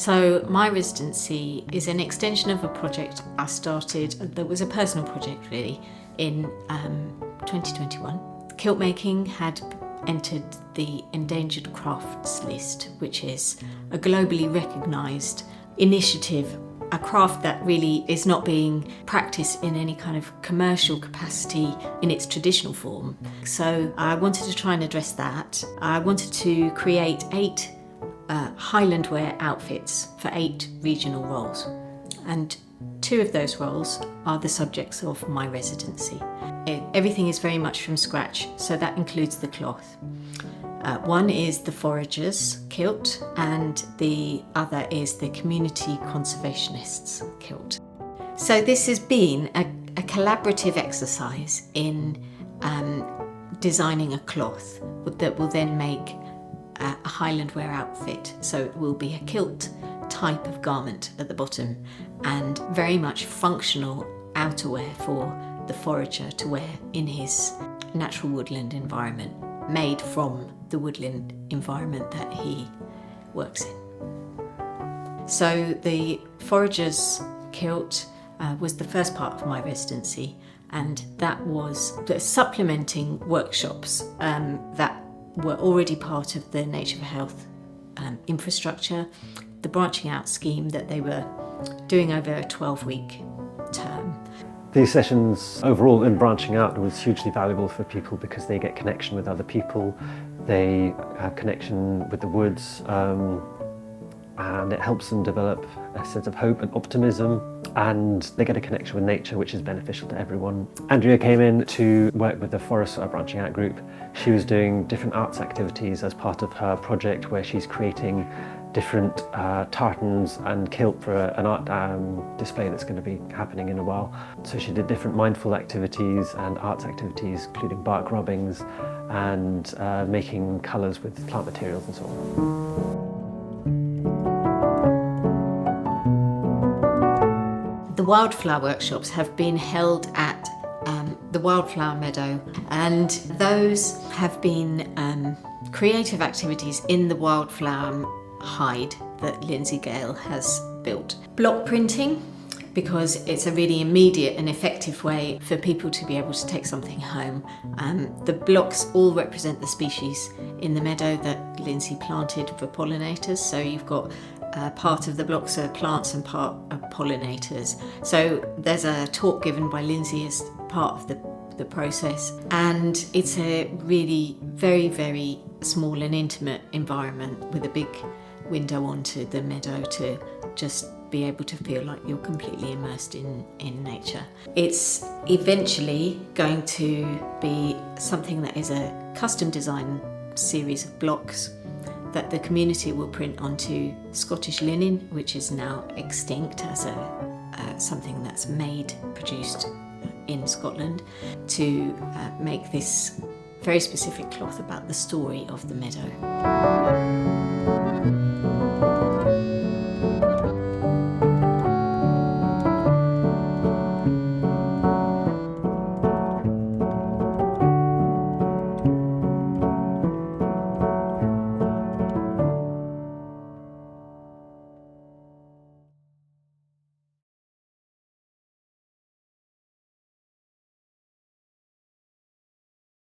So my residency is an extension of a project I started that was a personal project really in 2021. Kilt making had entered the endangered crafts list, which is a globally recognised initiative, a craft that really is not being practiced in any kind of commercial capacity in its traditional form. So I wanted to try and address that. I wanted to create 8 Highland wear outfits for 8 regional roles, and 2 of those roles are the subjects of my residency. Everything is very much from scratch, so that includes the cloth. One is the foragers' kilt and the other is the community conservationists' kilt. So this has been a collaborative exercise in designing a cloth that will then make a Highland wear outfit. So it will be a kilt type of garment at the bottom and very much functional outerwear for the forager to wear in his natural woodland environment, made from the woodland environment that he works in. So the forager's kilt was the first part of my residency, and that was the supplementing workshops that were already part of the Nature for Health infrastructure, the branching out scheme that they were doing over a 12-week term. These sessions overall in branching out was hugely valuable for people because they get connection with other people, they have connection with the woods, and it helps them develop a sense of hope and optimism, and they get a connection with nature, which is beneficial to everyone. Andrea came in to work with the Forest Branching Out group. She was doing different arts activities as part of her project where she's creating different tartans and kilt for an art display that's going to be happening in a while. So she did different mindful activities and arts activities, including bark rubbings and making colours with plant materials and so on. The wildflower workshops have been held at the Wildflower Meadow, and those have been creative activities in the wildflower hide that Lindsay Gale has built. Block printing, because it's a really immediate and effective way for people to be able to take something home. The blocks all represent the species in the meadow that Lindsay planted for pollinators, so you've got part of the blocks are plants and part are pollinators. So there's a talk given by Lindsay as part of the process, and it's a really very, very small and intimate environment with a big window onto the meadow to just be able to feel like you're completely immersed in nature. It's eventually going to be something that is a custom design series of blocks that the community will print onto Scottish linen, which is now extinct as something that's produced in Scotland, to make this very specific cloth about the story of the meadow.